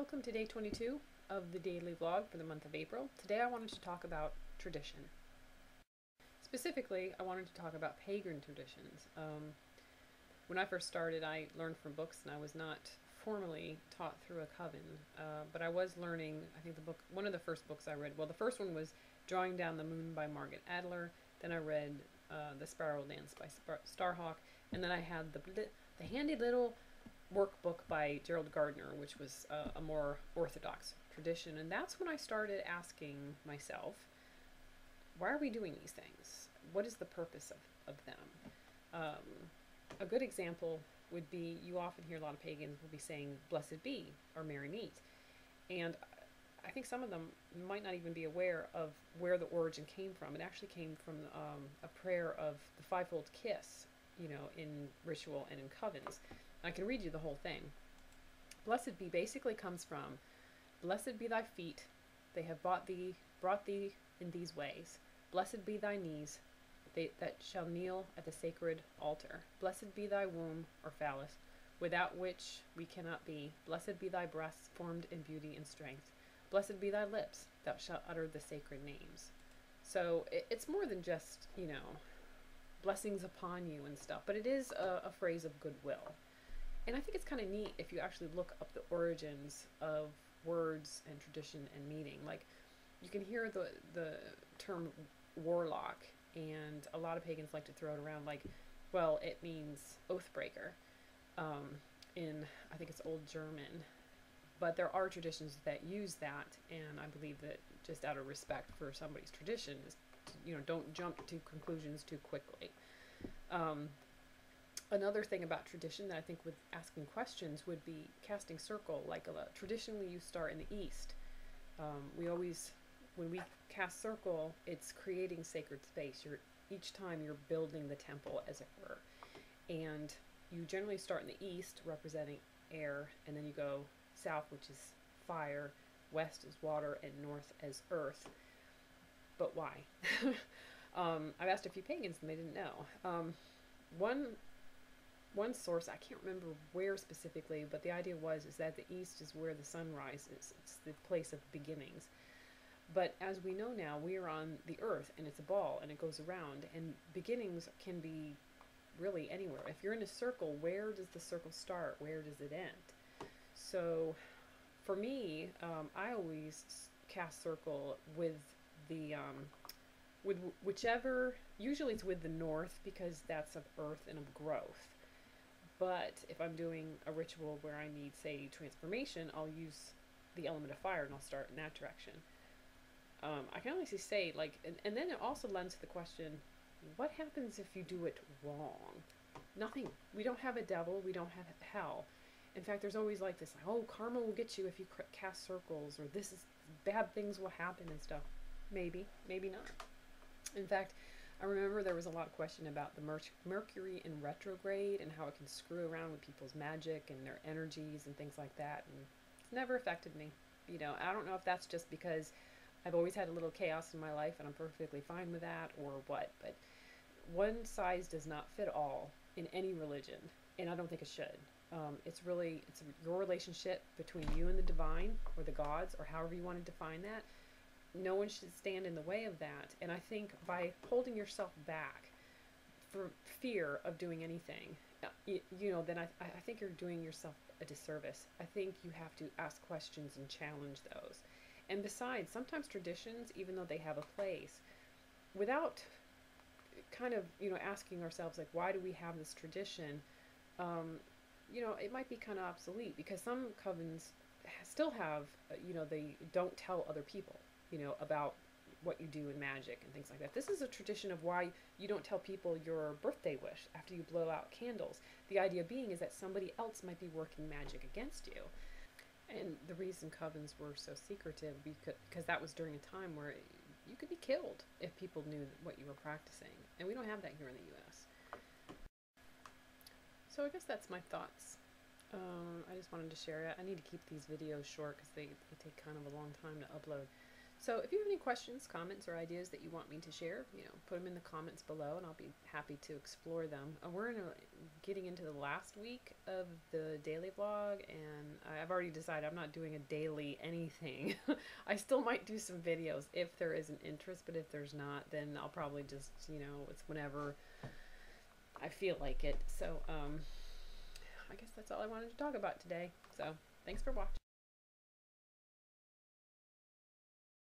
Welcome to day 22 of the daily vlog for the month of April. Today I wanted to talk about tradition. Specifically, I wanted to talk about pagan traditions. When I first started, I learned from books, and I was not formally taught through a coven, but I was learning, I think one of the first books I read, well, the first one was Drawing Down the Moon by Margaret Adler. Then I read The Spiral Dance by Starhawk, and then I had the handy little workbook by Gerald Gardner, which was a more orthodox tradition. And that's when I started asking myself, why are we doing these things? What is the purpose of them? A good example would be, you often hear a lot of pagans will be saying, blessed be, or merry meet. And I think some of them might not even be aware of where the origin came from. It actually came from a prayer of the fivefold kiss, in ritual and in covens. I can read you the whole thing. Blessed be basically comes from, blessed be thy feet, they have brought thee in these ways. Blessed be thy knees, that shall kneel at the sacred altar. Blessed be thy womb, or phallus, without which we cannot be. Blessed be thy breasts, formed in beauty and strength. Blessed be thy lips, thou shalt utter the sacred names. So it's more than just, blessings upon you and stuff, but it is a phrase of goodwill. And I think it's kind of neat if you actually look up the origins of words and tradition and meaning. Like, you can hear the term warlock, and a lot of pagans like to throw it around like, well, it means oathbreaker in, I think it's Old German. But there are traditions that use that, and I believe that just out of respect for somebody's tradition is, don't jump to conclusions too quickly. Another thing about tradition that I think with asking questions would be casting circle. Like traditionally you start in the east. When we cast circle, it's creating sacred space. Each time you're building the temple, as it were. And you generally start in the east, representing air, and then you go south, which is fire, west is water, and north as earth. But why? I've asked a few pagans and they didn't know. One source, I can't remember where specifically, but the idea is that the east is where the sun rises. It's the place of beginnings. But as we know now, we are on the earth, and it's a ball, and it goes around, and beginnings can be really anywhere. If you're in a circle, where does the circle start? Where does it end? So for me, I always cast circle with with whichever, usually it's with the north, because that's of earth and of growth. But if I'm doing a ritual where I need, say, transformation, I'll use the element of fire, and I'll start in that direction. I can only say, like, and then it also lends to the question, what happens if you do it wrong? Nothing. We don't have a devil. We don't have hell. In fact, there's always like this, oh, karma will get you if you cast circles, or bad things will happen and stuff. Maybe, maybe not. In fact, I remember there was a lot of question about the Mercury in retrograde and how it can screw around with people's magic and their energies and things like that. And it's never affected me. I don't know if that's just because I've always had a little chaos in my life and I'm perfectly fine with that, or what. But one size does not fit all in any religion, and I don't think it should. It's your relationship between you and the divine, or the gods, or however you want to define that. No one should stand in the way of that. And I think by holding yourself back for fear of doing anything, then I think you're doing yourself a disservice. I think you have to ask questions and challenge those. And besides, sometimes traditions, even though they have a place, without kind of, asking ourselves, like, why do we have this tradition? It might be kind of obsolete, because some covens still have, they don't tell other people, about what you do in magic and things like that. This is a tradition of why you don't tell people your birthday wish after you blow out candles. The idea being is that somebody else might be working magic against you. And the reason covens were so secretive, because that was during a time where you could be killed if people knew what you were practicing. And we don't have that here in the U.S. So I guess that's my thoughts. I just wanted to share it. I need to keep these videos short because they take kind of a long time to upload. So if you have any questions, comments, or ideas that you want me to share, put them in the comments below, and I'll be happy to explore them. We're getting into the last week of the daily vlog, and I've already decided I'm not doing a daily anything. I still might do some videos if there is an interest, but if there's not, then I'll probably just, it's whenever I feel like it. So I guess that's all I wanted to talk about today. So thanks for watching.